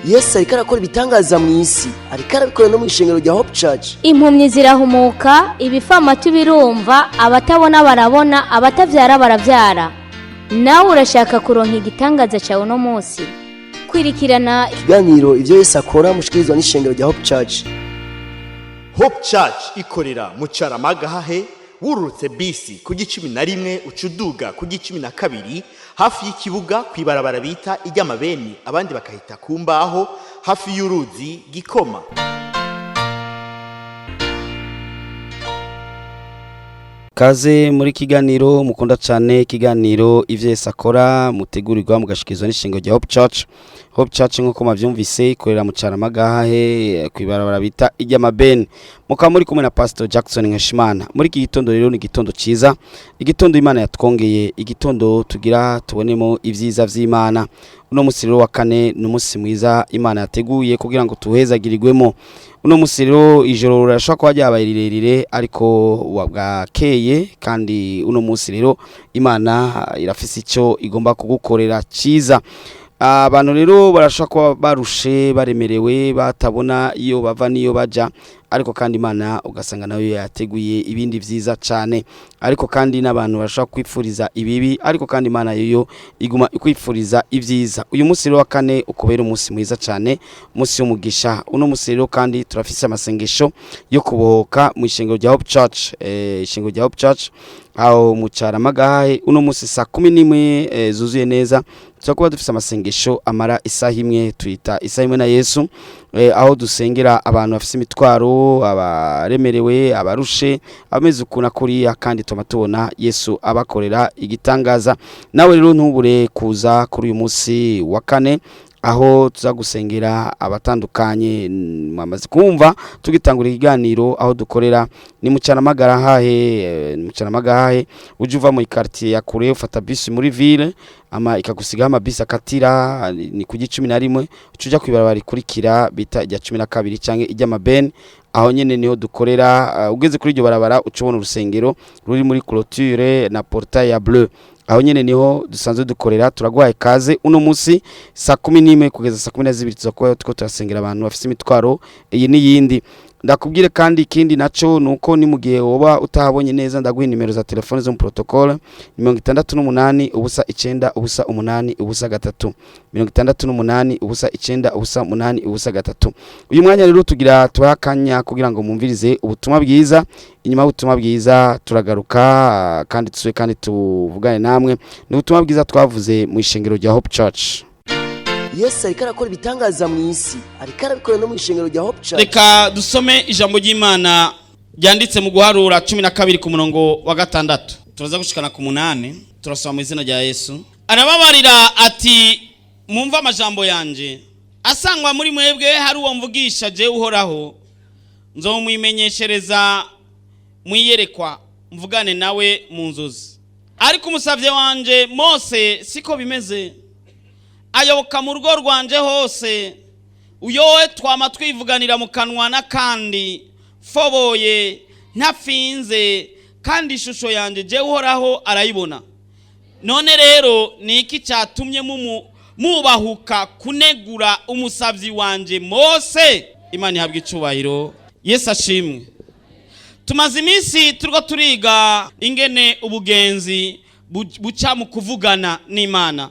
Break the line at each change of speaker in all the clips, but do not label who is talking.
Yesu ariko arakora ibitangaza mu isi, ariko arabikora no mu ishengero rya Hope Church.
Impumyi zirahumuka, ibifamatu birumva, abatabona barabona, abatavyara baravyara. Nawe urashaka kuronka igitangaza cyawe no munsi? Kwirikirana
ikiganiro ivyo Yesu akora mushikirizwa n'ishengero rya Hope Church.
Hope Church ikorera mu Caramagahahe, wururutse bisi ku G11 ucuduga ku G12 hafi y'ikibuga kwibarabara bita iry'amabeni, abandi bakahita kumbaho hafi y'uruzi Gikoma.
Kaze muri kiganiro mukunda cyane, kiganiro ivyo Yesu akora mutegurirwa mugashikizwa n'ishengero rya Hope Church. Hope Church nko mavyumvise ikorera mu Caramagahahe kwibarabara bita iry'amabeni. Muka muri kumwe na Pasteur Jackson Nkeshimana. Muri iki gitondo rero ni gitondo ciza, igitondo Imana yatwongeye, igitondo tugira tubonemo ivyiza vy'Imana. Uno musi rero wa kane n'umunsi mwiza Imana yateguye kugira ngo tuhezagirirwemo. Uno musi rero ijoro rashaka kwa ryabaye rirerire ariko wabwakeye, kandi uno musi rero Imana irafise ico igomba kugukorera ciza. Abantu rero barashaka barushe, baremerewe, batabona iyo bava niyo baja, ariko kandi Imana ugasanga nayo yateguye ibindi vyiza cyane. Ariko kandi n'abantu barashaka kwifuriza ibibi, ariko kandi Imana yo iguma ikwifuriza ivyiza. Uyu munsi rero wa kane ukubera umunsi mwiza cyane, umunsi w'umugisha. Uno munsi rero kandi turafise amasengesho yo kubohoka mu ishengero rya Hope Church, ishengero rya Hope Church aho mu Caramagahahe. Uno munsi saa 11 zuzuye neza turakuba dufise amasengesho amara isaha imwe, tuyita isaha imwe na Yesu, aho dusengera abantu bafise imitwaro, abaremerewe, abarushe, abameze ukuna kuriya, kandi tubona Yesu abakorera igitangaza. Nawe rero ntubure kuza kuri uyu munsi wa kane, aho tuza gusengera abatandukanye. Mwamaze kumva tugitangura ikiganiro aho dukorera ni mu Caramagahahe, mu Caramagahahe uje uva mu quartier ya kure ufata bisi muri ville ama ikagusiga ama bisi akatira ni ku G11 ucuja kwibarabara rikurikira bita ijya 12 canke iry'amabeni. Aho nyene niho dukorera, ugeze kuri iryo barabara ucubona urusengero ruri muri clôture na portail ya bleu. Aho nyene niho dusanzwe dukorera. Turagwaye kaze uno munsi saa 11 kugeza saa 12 tuzakuba tuko turasengera abantu bafise imitwaro iyi n'iyindi. Ndakubwire kandi ikindi naco nuko ni mugihe woba utahabonye neza, ndaguha nimero za telefone zo mu protocole 68 ubusa 9 ubusa 8 ubusa 3, 68 ubusa 9 ubusa 8 ubusa 3. Uyu mwanya rero tugira tuhakanya kugira ngo mumvirize ubutumwa bwiza. Inyuma y'ubutumwa bwiza turagaruka kandi tusuye kandi tuvugane namwe n'ubutumwa bwiza twavuze mu ishengero rya Hope Church.
Yesu ariko arakora ibitangaza mu isi, ariko arabikora no mu ishengero rya Hope Church.
Reka dusome ijambo ry'Imana ryanditse mu guharura 12 ku murongo wa 6. Turaza gushikana ku 8. Turasoma mu izina rya Yesu. Arababarira ati, mumva amajambo yanje, asangwa muri mwebwe hari uwo mvugisha je uhoraho, nzomwimenyeshereza mwiyerekwa, mvugane nawe mu nzozi. Ariko umusavye wanje Mose siko bimeze, ayoboka mu rugo rwanje hose, uyowe twama twivuganira mu kanwa na kandi foboye ntafinze, kandi ishusho yanje je uhoraho arayibona. None rero niki cyatumye mubahuka kunegura umusavyi wanje Mose? Imana ihabwe icubahiro. Yesu ashimwe. Tumaze iminsi turiko turiga ingene ubugenzi buca mu kuvugana n'Imana.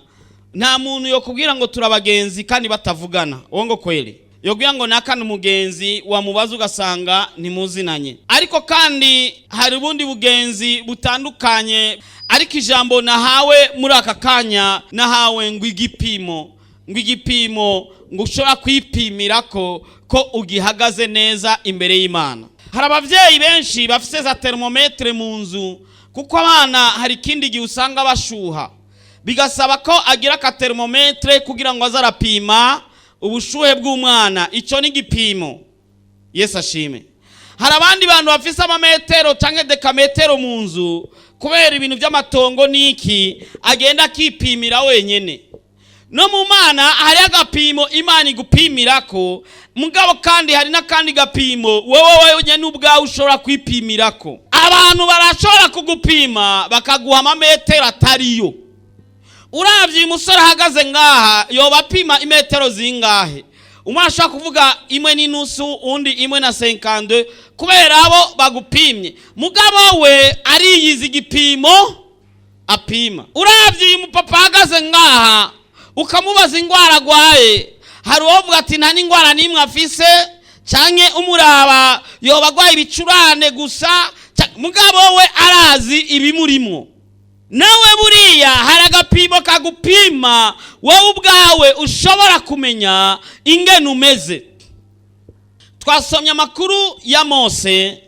Nta muntu yo kubwira ngo turabagenzi kandi batavugana. Wongo kweli. Yobwira ngo nakana umugenzi wamubaza ugasanga ntimuzinanye. Ariko kandi hari ubundi bugenzi butandukanye. Ariko ijambo nahawe muri aka kanya nahawe ngo igipimo ngo ushobora kwipimirako ko ugihagaze neza imbere y'Imana. Hari abavyeyi benshi bafise za thermometre mu nzu, kuko abana hari kindi gihe usanga bashuha, bigasaba ko agira ka thermometre kugira ngo azarapima ubushuhe bw'umwana. Ico ni gipimo. Yesu ashime. Hari abandi bantu bafise amametero canke dekametero mu nzu, kubera ibintu by'amatongo niki agenda akipimira wenyene. No mu Mana hari agapimo Imana igupimirako, mugabo kandi hari n'akandi gapimo wowe nyene ubwawe ushobora kwipimirako. Abantu barashobora kugupima bakaguha amametero atariyo. Uravye umusore ahagaze ngaha yoba apima imetero zingahe? umwe ashaka kuvuga imwe n'inusu undi imwe na 52 kubera abo bagupimye. Mugabo we ariyiza igipimo apima. Uravye uyu mupapa ahagaze ngaha ukamubaza ingwara agwaye, hari uwovuga ati nta n'ingwara n'imwe afise, canke umuraba yoba agwaye ibicurane gusa, mugabo we arazi ibimurimwo. Nawe buriya hari agapimo kagupima wowe ubwawe ushobora kumenya ingene umeze. Twasomye amakuru ya Mose.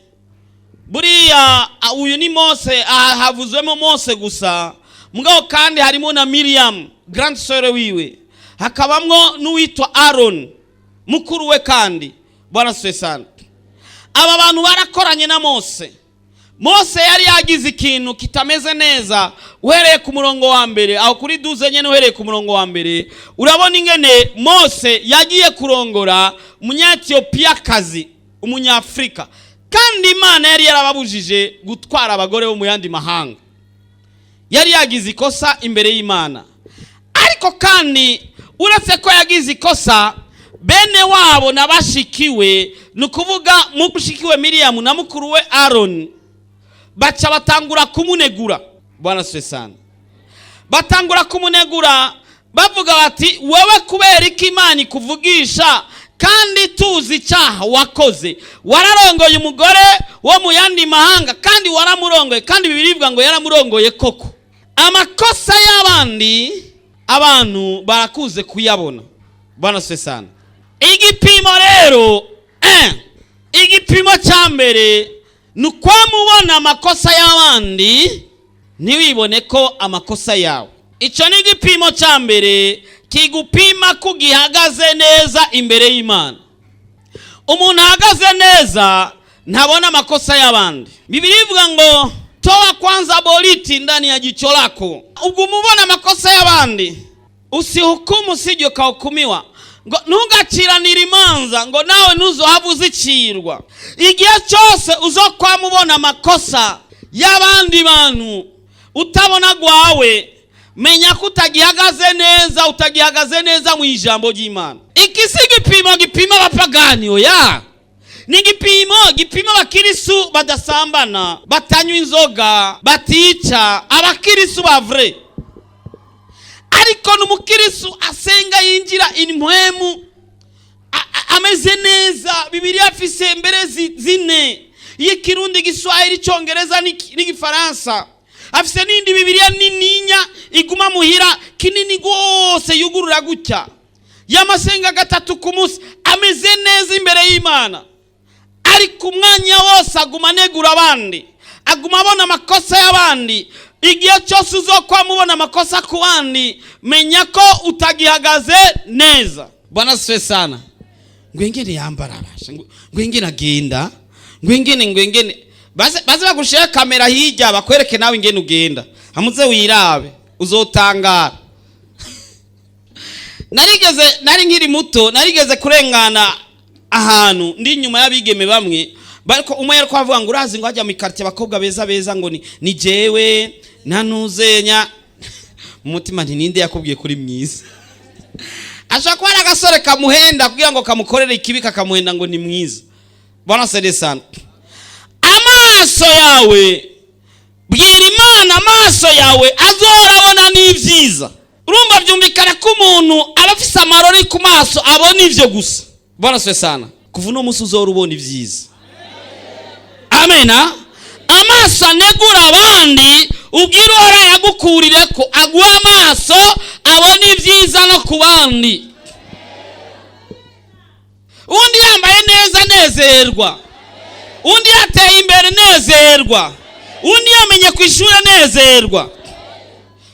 Buriya uyu ni Mose, havuzwemo Mose gusa, mugabo kandi harimo na Miriam grand sœur wiwe, hakabamwo n'uwitwa Aaron mukuru we kandi. Bwana Swesana, aba bantu barakoranye na Mose. Mose yari yagize ikintu kitameze neza. Uhereye ku murongo wa mbere aho kuri 12 nyene, uhereye ku murongo wa mbere urabona ingene Mose yagiye kurongora umunyatiyopiya kazi, umunyafrika, kandi Imana yari yarababujije gutwara abagore bo mu yandi mahanga. Yari yagize ikosa imbere y'Imana. Ariko kandi uretse ko yagize ikosa, bene wabo nabashikiwe, nukuvuga mushikiwe Miriam na mukuru we Aaron, baca batangura kumunegura. Bwana Swesana, batangura kumunegura bavuga bati wewe kubera iki Imana ikuvugisha kandi tuzi icyaha wakoze? Wararongoye umugore wo mu yandi mahanga kandi waramurongoye, kandi bibiribwa ngo yaramurongoye koko. Amakosa y'abandi abantu barakuze kuyabona. Bwana Swesana, igipimo rero igipimo cya mbere nuko mubona amakosa y'abandi ntiwibone ko amakosa yawe. Ico ni igipimo cya mbere kigupima kugihagaze neza imbere y'Imana. Umuntu ahagaze neza ntabona amakosa y'abandi. Biblia ivuga ngo toa kwanza boriti ndani ya jicho lako. Ubwo mubona amakosa y'abandi usihukumu sije ukahukumiwa. Ngo ntugaciranira imanza ngo nawe ntuzohava uzicirwa. Igihe cyose uzokwamubona amakosa y'abandi bantu utabona gwawe, menya ko utagihagaze neza mu ijambo ry'Imana. Iki si igipimo gipima abapagani oya. Ni igipimo abakirisu badasambana, batanywa inzoga, batica, abakirisu bavre. Ariko n'umukirisu asenga yinjira impwemu ameze neza. Bibiliya afise mbere zine, y'ikirundi, Giswahili, Cyongereza n'igifaransa. Afise n'indi Bibiliya nininya iguma muhira kinini gose yugurura gutya, yamasenga gatatu ku munsi, ameze neza imbere y'Imana. Ariko umwanya wose aguma negura abandi, aguma abona amakosa y'abandi. Igihe cyose uzokwamubona amakosa ku bandi, menya ko utagihagaze neza. Bwana Swesana, ngwengene yambara abasha, ngwengene agenda, ngwengene baze bagushira kamera hirya bakwereke nawe ingene ugenda, hamuze wirabe uzotangara. Nari nkiri muto, narigeze kurengana ahantu ndi nyuma y'abigeme bamwe, bariko umwe yariko avuga ngo urazi ngo ajya mu quartier abakobwa beza ngo ni jewe nanuzenya. Umutima nti ninde yakubwiye kuri mwiza? Ashaka kuba agasore kamuhenda kugira ngo kamukorere ikibi, kakamuhenda ngo ni mwiza. Bwana Swesana, amaso yawe bwira Imana, amaso yawe azorabona n'ivyiza. Urumva byumvikana ko umuntu abafise amarori ku maso abona ivyo gusa. Bwana Swesana, kuva no musi uzorubona ivyiza. Amena. Amaso anegura abandi ubwira ora yagukurire ko aguha amaso abona ivyiza no kubandi. Undi yambaye neza nezerwa, undi yateye imbere nezerwa, undi yamenye kwishura nezerwa.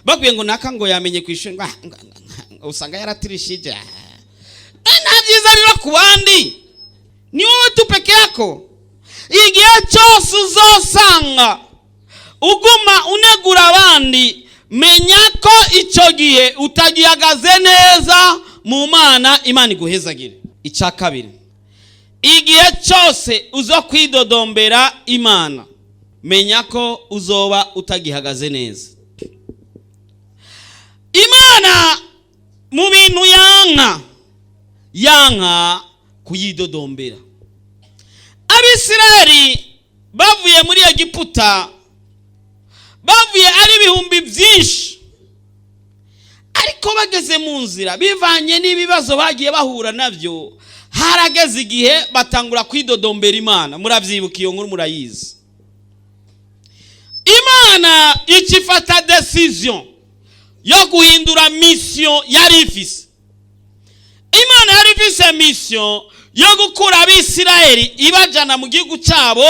Bakwiye ngo naka ngo yamenye kwishura usanga yaratirishije. Nta byiza rero kubandi, ni wowe tu peke yako. Igihe cyose uzosanga uguma unegura abandi, menya ko icyo gihe utagihagaze neza mu Mana, Imana iguhezagire. Icya kabiri, igihe cyose uzokwidodombera Imana, menya ko uzoba utagihagaze neza. Imana mu bintu yanka kuyidodombera. Abisirayeli bavuye muri Egiputa, bavuye ari ibihumbi byinshi, ariko bageze mu nzira bivanye n'ibibazo bagiye bahura nabyo, harageze igihe batangura kwidodombera Imana. Muravyibuka iyo nkuru, murayizi. Imana ikifata decision yo guhindura mission yari ifise. Imana yari ifise mission yo gukura Abisirayeli ibajana mu gihugu cyabo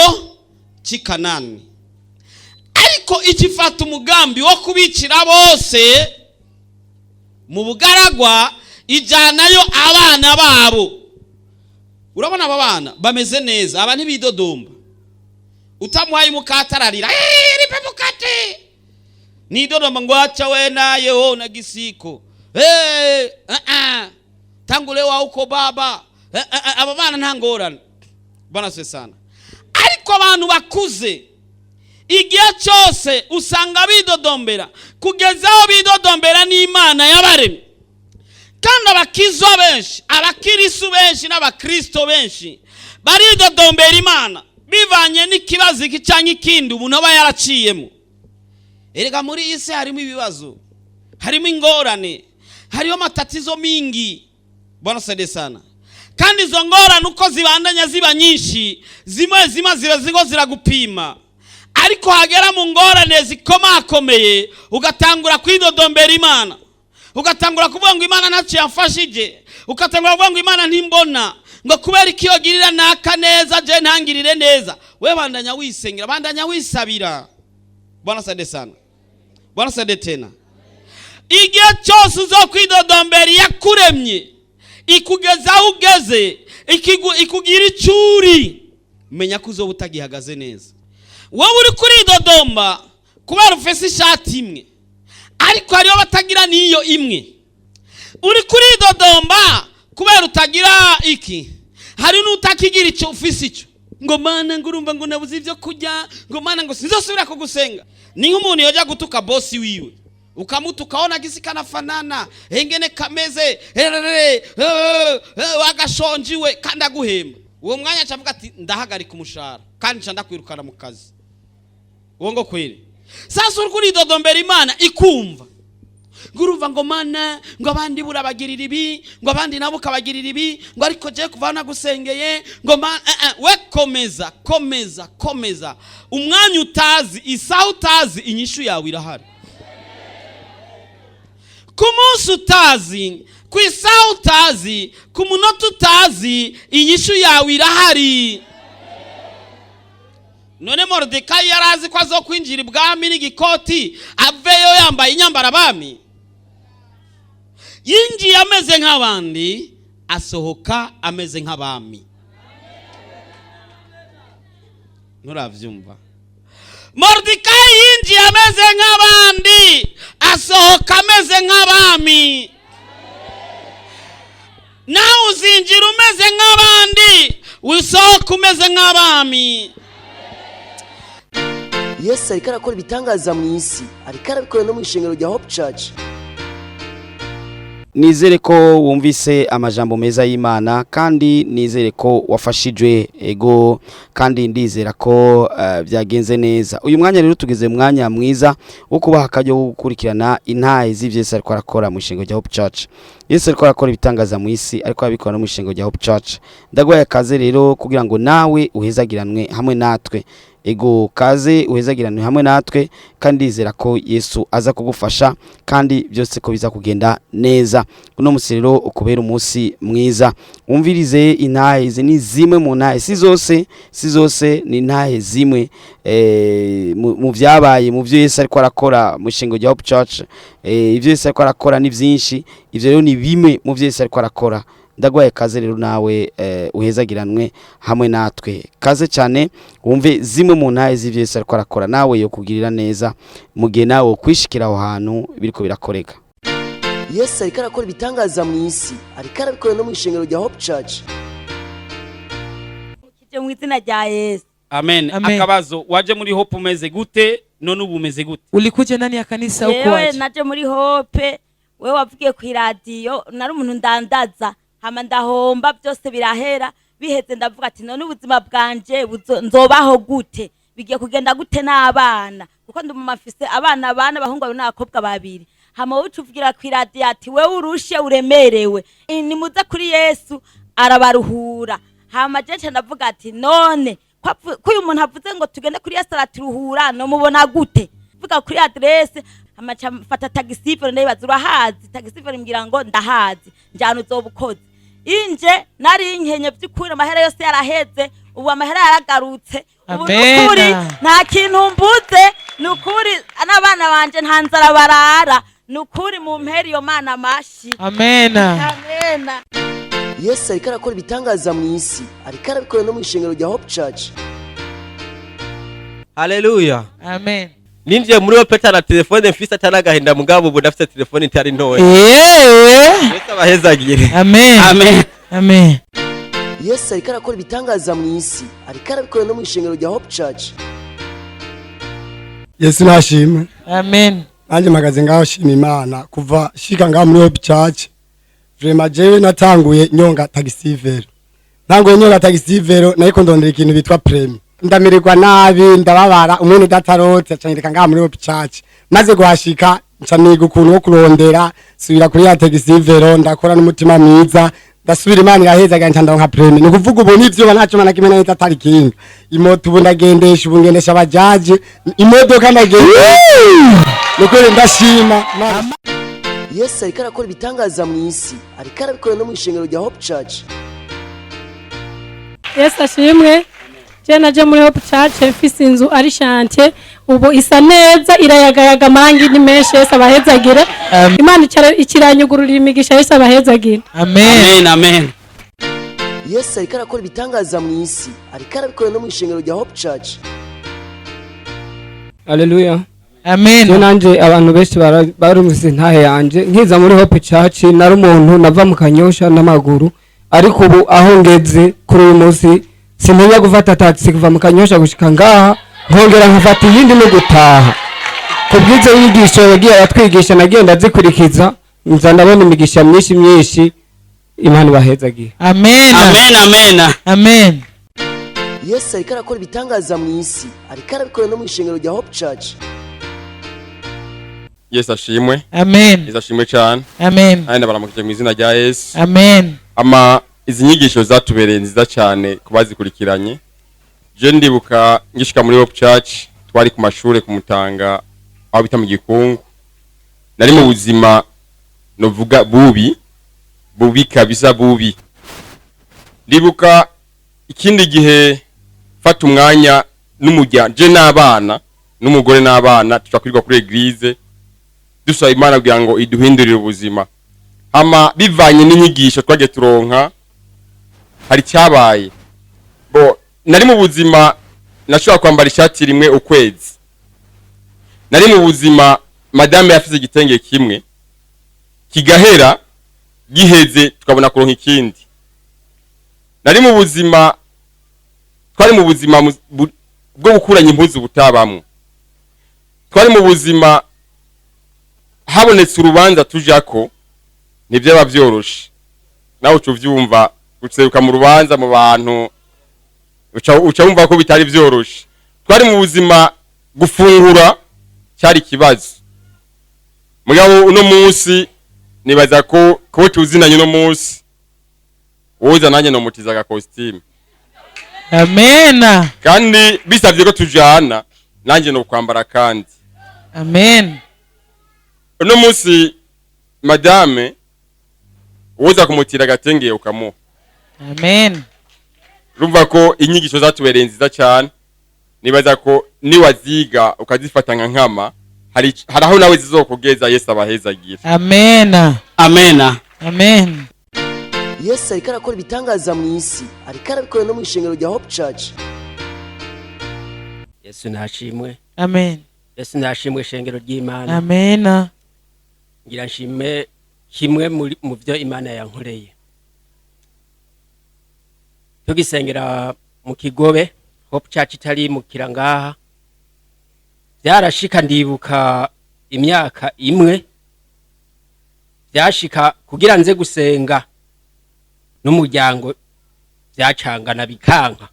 cy'Ikanani, ariko ikifata umugambi wo kubicira bose mu bugaragwa, ijanayo abana babo. Urabona aba bana bameze neza, aba ntibidodomba. Utamuhaye mukatararira ripe mukate nidodomba ngo acha we naye ho na gisiko tangule wa uko baba aba bana ntangorana bana se sana. Ariko abantu bakuze igihe cyose usanga bidodombera, kugezaho bidodombera n'Imana yabaremye. Kandi abakizwa benshi, abakirisu benshi n'abakristo benshi baridodombera Imana bivanye n'ikibazo iki cyangwa ikindi umuntu aba yaraciyemo. Erega muri iyi si harimo ibibazo, harimo ingorane, hariho amatatizo mingi bwana sede sana. Kandi izo ngorane uko zibandanya ziba nyinshi, zimwe ziba ziragupima. Ariko hagera mu ngorane zikomakomeye ugatangura kwidodombera Imana, ugatangura kuvuga ngo Imana ntacyo yamfashije, ugatangura kuvuga ngo Imana ntimbona, ngo kubera ikiyo girira naka neza je ntangirire neza. We bandanya wisengera, bandanya wisabira bwana sede sana, bwana sede tena. Igihe cyose uzokwidodombera yakuremye ikugezaho ugeze, ikugira icuri, menya ko uzoba utagihagaze neza. Wowe uri kuridodomba kubera ufise ishati imwe, ariko hariho batagira niyo imwe. Uri kuridodomba kubera utagira iki, hari n'utakigira icyo ufise icyo. Ngo Mana ngo urumva ngo nabuze ivyo kurya, ngo Mana ngo sinzosubira kugusenga. Ni nk'umuntu yoja gutuka bosi wiwe, ukamutuka ona gisikana fanana engene kameze wagashonjiwe kandi aguhemba. Uwo mwanya acavuga ati ndahagarika umushahara kandi nca ndakwirukana mu kazi. Uwo ngo kweli. Sasa uri kuridodombera Imana ikumva. Ngurumva ngo Mana ngo abandi burabagirira ibi, ngo abandi nabo kabagirira ibi, ngo ariko je kuvana gusengeye ngo we komeza. Umwanya utazi, isaha utazi, inyishu yawe irahari. Ku munsi utazi, ku isaha utazi, ku munota utazi, inyishu yawe irahari. None Moridekayi yarazi ko azokwinjira ibwami n'igikoti aveyo yambaye inyambara abami. Yinjiye ameze nk'abandi, asohoka ameze nk'abami. Nuravyumva? Moridekayi yinjiye ameze nk'abandi, asohoka ameze nk'abami. Nawe uzinjira umeze nk'abandi, wisohoka umeze nk'abami.
Yesu ariko arakora ibitangaza mu isi, ariko arabikora no mu ishengero rya Hope Church.
Nizere ko wumvise amajambo meza y'Imana, kandi nizere ko wafashijwe ego, kandi ndizera ko byagenze neza. Uyu mwanya rero tugeze mwanya mwiza wo kubaha akajyo gukurikirana intahe z'ivyo Yesu ariko arakora mu ishengero rya Hope Church. Yesu ariko arakora ibitangaza mu isi, ariko abikora no mu ishengero rya Hope Church. Ndagwaye kaze rero kugira ngo nawe uhezagiranwe hamwe natwe. Ego kaze uhezagiranwe hamwe natwe, kandi ndizera ko Yesu aza kugufasha, kandi byose ko biza kugenda neza. Uno musi rero ukubera umunsi mwiza. Umvirize intahe, izi ni zimwe mu ntahe, si zose ni intahe zimwe mu byabaye, mu byo Yesu ariko arakora mu ishengero rya Hope Church. Ibyo Yesu ariko arakora ni byinshi, ivyo rero ni bimwe mu byo Yesu ariko arakora. Ndagwaye kaze rero nawe uhezagiranwe hamwe natwe. Kaze cyane wumve zimwe mu ntahe z'ivyo Yesu ariko arakora, nawe yo kugirira neza mu gihe nawe kwishikira aho hantu biriko birakoreka.
Yesu ariko arakora ibitangaza mu isi, ariko arabikora no mu ishengero rya Hope Church.
Kije mu izina rya Yesu.
Amen. Akabazo, waje muri Hope umeze gute? None ubu umeze gute?
Ulikuja ndani ya kanisa huko
waje? Yewe naje muri Hope, wewe wavugiye ku radio, nari umuntu ndandaza. hama ndahomba byose birahera biheze ndavuga ati none ubuzima bwanje nzobaho gute bigiye kugenda gute n'abana kuko ndi mu mafise abana bahungu n'abakobwa babiri hama ucuvugira kwiradiyo ati wewe urushe uremerewe nimuze kuri Yesu arabaruhura hama jeje ndavuga ati none ko uyu muntu avuze ngo tugende kuri Yesu araturuhura no mubona gute vuga kuri adresse amacha mfata tagisifero ndayibaza urahazi tagisifero mbwira ngo ndahazi njyana uzobukoze inje nari nkenye by'ukuri amahera yose yaraheze ubu amahera yaragarutse ubu nukuri nta kintu mbuze nukuri n'abana banje nta nzara barara nukuri mu mperi yo mana mashi
amena
amena.
Yesu ariko arakora ibitangaza mu isi ariko arabikora no mu ishengero rya Hope Church.
Haleluya.
Amen.
Ninjiye muri opeta na telefone mfise atanagahinda mugabo ubu ndafite telefone itari ntoya. Yesu abahezagire.
Amen.
Amen.
Amen.
Yesu ariko arakora ibitangaza mu isi ariko arabikora no mu ishengero rya Hope Church.
Yesu nashimwe.
Amen.
Anje magaze ngaho shima Imana kuva shika ngaho muri Hope Church. Vrema jewe natanguye nyonga tagisivero. Ntanguye nyonga tagisivero nayiko ndondera ikintu bitwa premi. Ndamirigwa nabi ndababara umuntu udatarotse acanyereka ngaho muri Hope Church. Maze guhashika ncaniga ukuntu wo kurondera subira kuri ya tagisivero ndakora n'umutima mwiza ndasubira Imana iraheza ganje ndonka premi. Ni kuvuga ubu nivyo banacho mana kimena itatari kinga. Imoto ubu ndagendesha ubu ngendesha abajaji imodoka ndagendesha. Nukuri ndashima.
Yesu ariko arakora ibitangaza mu isi ariko arabikora no mu ishengero rya Hope Church.
Yesu ashimwe. Je naje muri Hope Church mfise inzu ari chantier ubu isa neza irayagayaga amangi ni menshi Yesu abahezagire. Imana ikiranyugururira imigisha Yesu abahezagire.
Amen.
Amen.
Yesu ariko arakora ibitangaza mu isi ariko arabikora no mu ishengero rya Hope Church.
Haleluya.
Amen.
Je nanje abantu benshi barumvise ntahe yanje nkiza muri Hope Church nari umuntu nava mu Kanyosha n'amaguru ariko ubu aho ngeze kuri uyu munsi simenya gufata taxi kuva mu Kanyosha gushika ngaha nkongera nkafata iyindi no gutaha kubwize yigisho yagiye aratwigisha nagenda zikurikiza nza ndabona imigisha myinshi Imana bahezagiye.
Amen.
Amen. Amen.
Amen.
Yesu ariko arakora ibitangaza mu isi ariko arabikora no mu ishengero rya Hope Church.
Yesu ashimwe.
Amen.
Yesu ashimwe cyane.
Amen.
Andi baramukije mu izina rya Yesu.
Amen.
Izi nyigisho zatubereye nziza cyane kubazikurikiranye. Je ndibuka ngishika muri Hope Church twari ku mashure kumutanga aho bita mu Gikungu. Nari mu buzima novuga bubi kabisa bubi. Ndibuka ikindi gihe fata umwanya n'umujya je n'abana n'umugore n'abana tucakwirwa kuri eglise dusaba Imana kugira ngo iduhindurire ubuzima. Hama bivanye n'inyigisho twagiye turonka hari cyabaye nari mu buzima nashobora kwambara ishati rimwe ukwezi. Nari mu buzima madame yafize igitenge kimwe kigahera giheze tukabona kuronka ikindi. Nari mu buzima twari mu buzima bwo gukuranya impuzu butabamwe. Twari mu buzima habonetse urubanza tujako ntibyaba byoroshe. Nawe ucuvyumva uceruka mu rubanza mu bantu uca wumva ko bitari byoroshe. Twari mu buzima gufungura cyari kibazo. Mugabo uno munsi nibaza ko tuzinanye uno munsi woza nanjye no mutiza ga costume.
Amen.
Kandi bisabye ko tujana nanjye no kwambara kandi.
Amen.
Uno munsi madame woza kumutira gatengeye ukamuha.
Amen.
Rumva ko inyigisho zatubereye nziza cyane. Nibaza ko niwaziga ukazifata nka nkama haraho nawe zizokugeza Yesu abahezagira.
Amen.
Amen.
Amen.
Yesu ariko arakora ibitangaza mu isi ariko arabikora no mu ishengero rya Hope Church.
Yesu nashimwe.
Amen.
Yesu nashimwe ishengero ry'Imana.
Amen.
Ngira nshime kimwe mu byo Imana yankoreye. Tugisengera mu Kigobe Hope Church itari mu Kirangaha. Byarashika ndibuka imyaka imwe byashika kugira nze gusenga
n'umuryango byacangana bikanka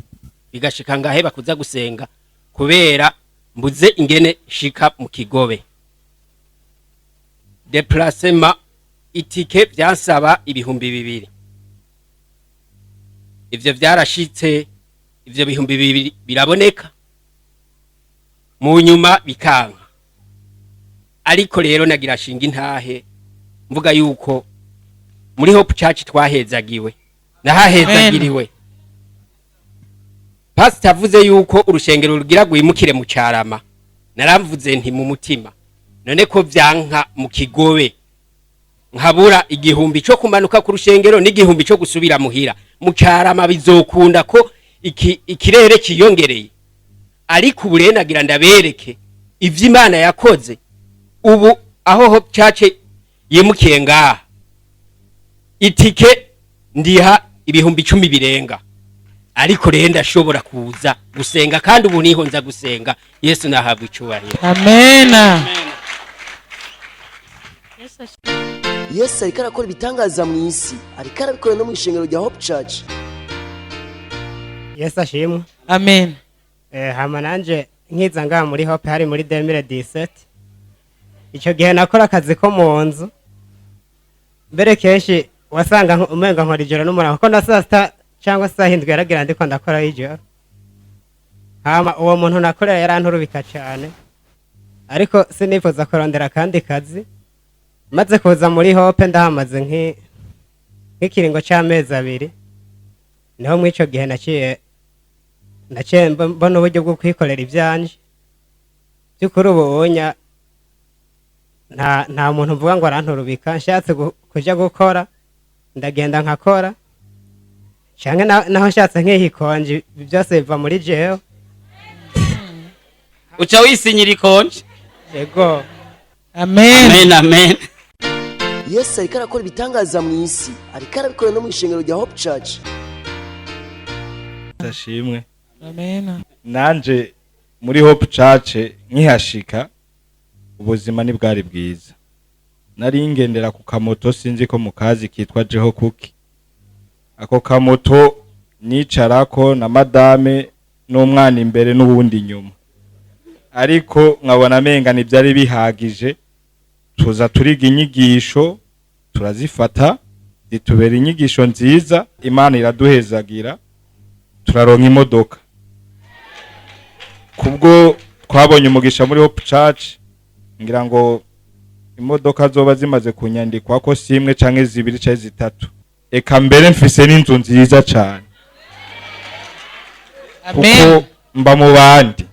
bigashika ngaheba kuza gusenga kubera mbuze ingene shika mu Kigobe. Déplacement itike byansaba ibihumbi 2,000. Ivyo byarashitse, ivyo bihumbi 2,000 biraboneka mu nyuma bikanka. Ariko rero nagira shinga intahe mvuga yuko muri Hope Church twahezagiwe nahahezagiriwe. Pastor avuze yuko urushengero rugira gwimukire mu Cyarama, naramvuze nti mu mutima none ko vyanka mu Kigobe nkabura igihumbi cyo kumanuka ku rushengero n'igihumbi cyo gusubira muhira mu Cyarama bizokunda ko ikirere kiyongereye. Ariko ubu nagira ndabereke ivyo Imana yakoze. Ubu aho Hope Church yimukiye ngaha itike ndiha ibihumbi 10 birenga. Ariko rero ndashobora kuza gusenga kandi ubu niho nza gusenga. Yesu nahabwa icubahiro.
Amen.
Yesu ariko arakora ibitangaza mu isi, ariko arabikora no mu ishengero rya Hope Church.
Yesu ashimwe.
Amen.
Hama nanje nkiza ngaha muri Hope hari muri 2017. Icyo gihe nakora akazi ko mu nzu. Mbere kenshi wasanga umenga nkora ijoro n'umurango ko na saa sita cyangwa saa hindwi yaragira ndiko ndakora ijoro. Hama uwo muntu nakorera yaranturubika cyane. Ariko sinifuza kurondera kandi kazi. Maze kuza muri Hope ndahamaze nk'ikiringo cy'amezi 2. Niho mu ico gihe naciye mbona uburyo bwo kwikorera ibyanje. Byukuri ubunya nta muntu mvuga ngo aranturubika, nshatse kuja gukora ndagenda nkakora. Canke naho nshatse nk'ihikonje byose biva muri jewe.
Uca wisinyira ikonje.
Yego.
Amen.
Amen, amen.
Yesu ariko arakora ibitangaza mu isi, ariko arabikora no mu ishengero rya Hope Church.
Ndashimwe.
Amen.
Nanje muri Hope Church nkihashika ubuzima ni bwari bwiza. Nari ngendera ku kamoto sinzi ko mukazi kitwa Jeho Kuki. Ako kamoto nicarako na madame n'umwana imbere n'uwundi nyuma. Ariko nkabona menga ni byari bihagije. Tuza turiga inyigisho turazifata zitubera inyigisho nziza. Imana iraduhezagira turaronka imodoka. Kubwo twabonye umugisha muri Hope Church ngira ngo imodoka zoba zimaze kunyandikwa ko simwe canke 2 canke 3. Eka mbere mfise n'inzu nziza cyane.
Amen.
Kuko mba mu bandi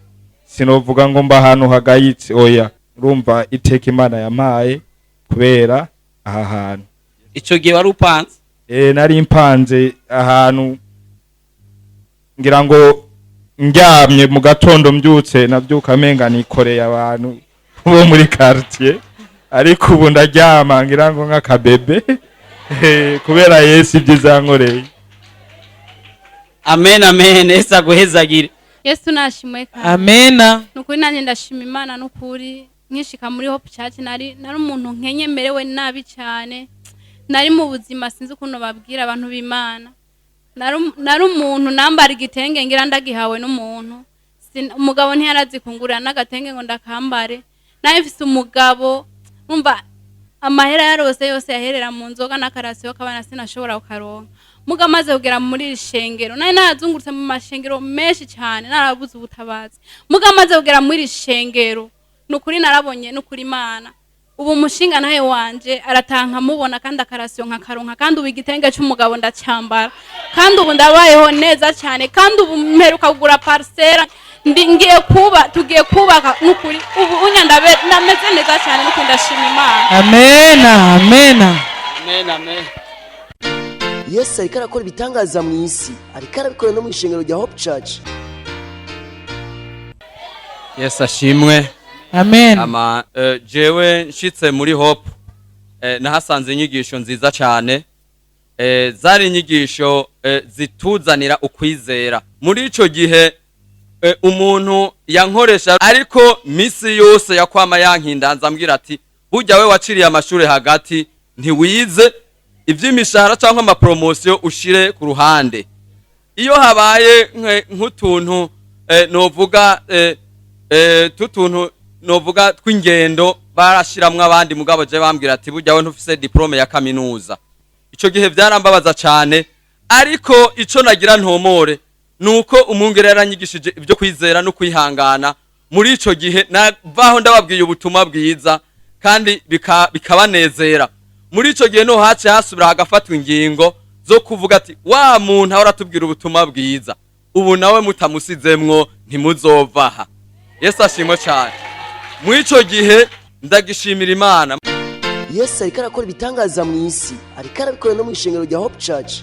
sinovuga ngo mba ahantu hagayitse oya. Urumva iteka Imana yampaye kubera aha hantu.
Ico gihe wari upanze?
Nari mpanze ahantu ngira ngo ndyamye mu gatondo mbyutse nabyuka menga nikoreye abantu bo muri quartier. Ariko ubu ndaryama ngira ngo nk'akabebe kubera Yesu ibyizankoreye.
Amen, amen. Yesu aguhezagire.
Yesu nashimwe kandi.
Amen.
Nukuri nanje ndashima Imana nukuri nkishika muri Hope Church nari umuntu nkenye merewe nabi cyane. Nari mu buzima sinzi ukuntu babwira abantu b'Imana. Nari umuntu nambara igitenge ngira ndagihawe n'umuntu. Umugabo ntiyarazi kungurira n'agatenge ngo ndakambare. Naye mfise umugabo umva amahera yarose yose yaherera mu nzoga n'akarasiyo kabana sinashobora kukaronka. Muga maze kugera muri ishengero nari narazungurutse mu mashengero menshi cyane narabuze ubutabazi. Muga maze kugera muri ishengero nukuri narabonye nukuri Imana. Ubu mushinga nawe wanje aratanka mubona kandi akarasiyo nkakaronka kandi ubu igitenge cy'umugabo ndacyambara kandi ubu ndabayeho neza cyane kandi ubu mperuka kugura parcelle tugiye kubaka nukuri ubu unyanda nameze neza cyane nuko ndashima Imana.
Amen. Amen.
Amen, amen.
Yesu ariko arakora ibitangaza mu isi, ariko arabikora no mu ishengero rya Hope Church.
Yesu ashimwe.
Amen.
Jewe nshitse muri Hope nahasanze inyigisho nziza cyane. Zari inyigisho zituzanira ukwizera. Muri ico gihe umuntu yankoresha ariko misi yose yakwama yankindanza ambwira ati burya we waciriye amashuri hagati ntiwize ivy'imishahara cyangwa amapromosiyo ushire ku ruhande. Iyo habaye nk'utuntu novuga novuga tw'ingendo barashiramwe abandi mugabo je bambwira ati burya we ntufise diplome ya kaminuza. Ico gihe byarambabaza cyane, ariko ico nagira ntomore nuko umwungere yaranyigishije ibyo kwizera no kwihangana. Muri ico gihe navaho ndababwiye ubutumwa bwiza kandi bikabanezera. Muri ico gihe no hace hasubira hagafatwa ingingo zo kuvuga ati wa muntu ahora tubwira ubutumwa bwiza ubu nawe mutamusizemwo ntimuzovaha. Yesu ashimwe cyane. Muri ico gihe ndagishimira Imana.
Yesu ariko arakora ibitangaza mu isi, ariko arabikora no mu ishengero rya Hope Church.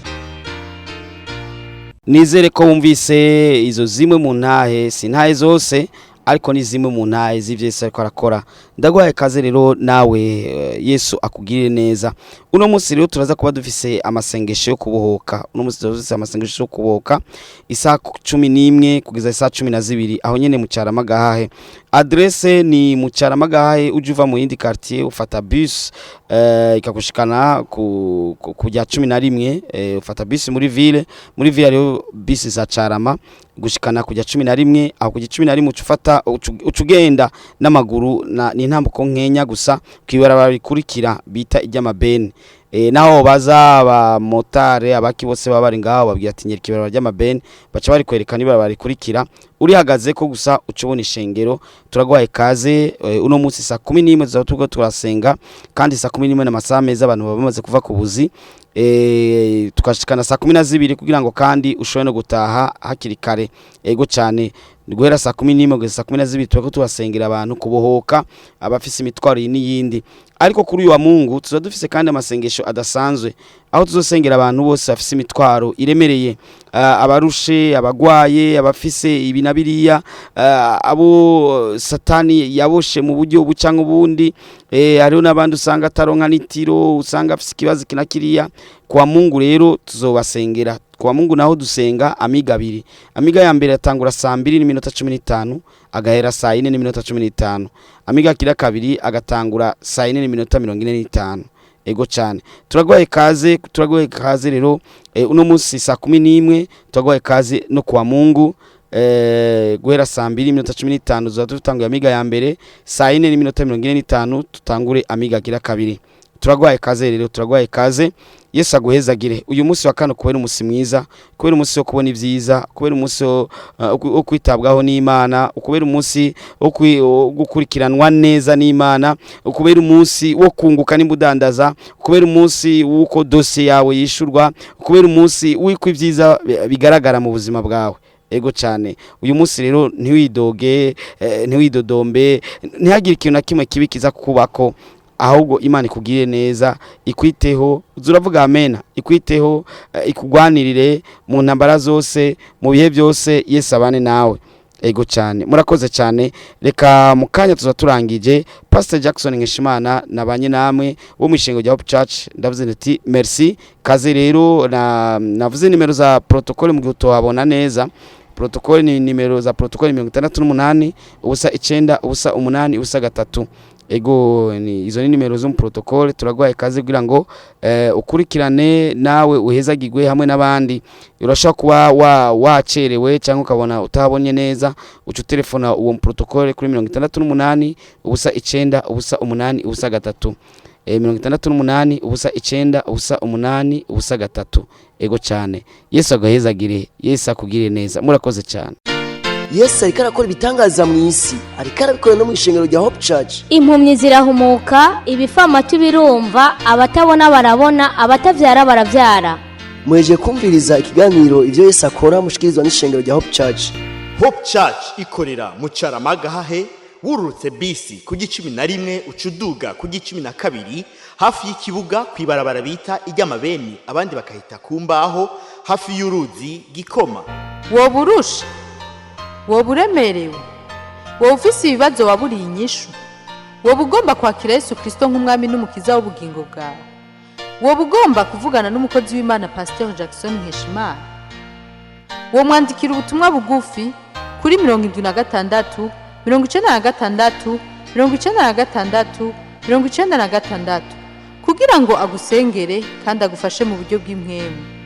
Nizere ko wumvise izo zimwe mu ntahe, si ntahe zose ariko ni zimwe mu ntahe z'ivyo Yesu ariko arakora. Ndaguhaye kaze rero nawe Yesu akugirire neza. Uno munsi rero turaza kuba dufise amasengesho yo kubohoka. Uno munsi dufise amasengesho yo kubohoka isaha 11 kugeza isaha 12 aho nyene mu Cyaramagahahe. Adresse ni mu Cyaramagahahe, ujuva mu yindi quartier ufata bus ikakushikana kujya 11, ufata bus muri ville rero bus za Cyarama gushikana kujya 11, aho kujya 11 ucufata ucugenda n'amaguru ni intambuko nkenya gusa kwibarabara bikurikira bita iry'amabene. Naho baza aba motare abaki bose baba bari ngaho babwiye ati nyereka ibarabara ry'amabene, baca bari kwerekana ibarabara rikurikira urihagaze ko gusa ucubona ishengero. Turagwaye kaze uno munsi saa 11 tuzavuga turasenga, kandi saa 11 n'amasaha meza abantu bamaze kuva ku buzi, tukashikana saa 12 kugira ngo kandi ushobore no gutaha hakiri kare. Ego cyane guhera saa 11 kugeza saa 12 turako turasengera abantu kubohoka abafise imitwaro n'iyindi. Ariko kuri uyu wa Mungu tuza dufise kandi amasengesho adasanzwe aho tuzosengera abantu bose bafise imitwaro iremereye, abarushe, abagwaye, abafise ibinabiriya, abo satani yaboshe mu buryo bucanka ubundi. Hariho n'abandi usanga ataronka nitiro, usanga afise ikibazo kinakiriya. Kwa Mungu rero tuzobasengera. Kwa Mungu naho dusenga amiga abiri. Amiga ya mbere atangura saa 2:15 agahera saa 4:15. Amiga kira kabiri agatangura saa 4:45. Ego cyane. Turagwaye kaze rero uno munsi saa 11 turagwaye kaze no kwa Mungu. Guhera saa 2:15 tuzatanguye amiga ya mbere, saa 4:45 tutangure amiga kira kabiri. Turagwaye kaze rero, turagwaye kaze. Yesu aguhezagire. Uyu munsi wa kane kubera umunsi mwiza, kubera umunsi wo kubona ivyiza, kubera umunsi wo kwitabwaho n'Imana, kubera umunsi wo gukurikiranwa neza n'Imana, kubera umunsi wo kunguka n'imbudandaza, kubera umunsi wuko dossier yawe yishurwa, kubera umunsi wiko ivyiza bigaragara mu buzima bwawe. Ego cyane. Uyu munsi rero ntiwidoge, ntiwidodombe, ntihagire ikintu na kimwe kibi kiza kukubako, ahubwo Imana ikugire neza, ikwiteho. Uzuravuga amen. Ikwiteho, ikugwanirire mu ntambara zose, mu bihe byose. Yesu abane nawe. Ego cyane. Murakoze cyane. Reka mukanya tuzaturangije. Pasteur Jackson Nkeshimana nabanye namwe wo mu ishengero rya Hope Church. Ndavuze nti merci. Kaze rero navuze nimero za protocole mu gihe utohabona neza. Protocole ni nimero za protocole 68 ubusa 9 ubusa 8 ubusa 3. Ego ni izo ni nimero zo mu protocole. Turagwaye kaze kugira ngo ukurikirane nawe uhezagirwe hamwe n'abandi. Urashaka kuba wacerewe cyangwa ukabona utahabonye neza, ucu telefona uwo mu protocole kuri 68 ubusa 9 ubusa 8 ubusa 3. 68 ubusa 9 ubusa 8 ubusa 3. Ego cyane. Yesu agahezagire, Yesu akugire neza. Murakoze cyane.
Yesu ariko arakora ibitangaza mu isi, ariko arabikora no mu ishengero rya Hope Church.
Impumyi zirahumuka, ibifamatu birumva, abatabona barabona, abatavyara baravyara.
Mweje kumviriza ikiganiro ivyo Yesu akora mushikirizwa n'ishengero rya Hope Church.
Hope Church ikorera mu Cyaramagahahe, wururutse bisi ku 11 ucuduga ku 12 hafi y'ikibuga kwibarabara bita iry'amabeni, abandi bakahita kumbaho hafi y'uruzi Gikoma.
Woburusha, woburemerewe, wofise ibibazo waburiye inyishu, wobugomba kwakira Yesu Kristo nk'umwami n'umukiza w'ubugingo bwawe, wobugomba kuvugana n'umukozi w'Imana Pasteur Jackson Nkeshimana, womwandikira ubutumwa bugufi kuri 76 96 96 96 kugira ngo agusengere kandi agufashe mu buryo bw'impwemu.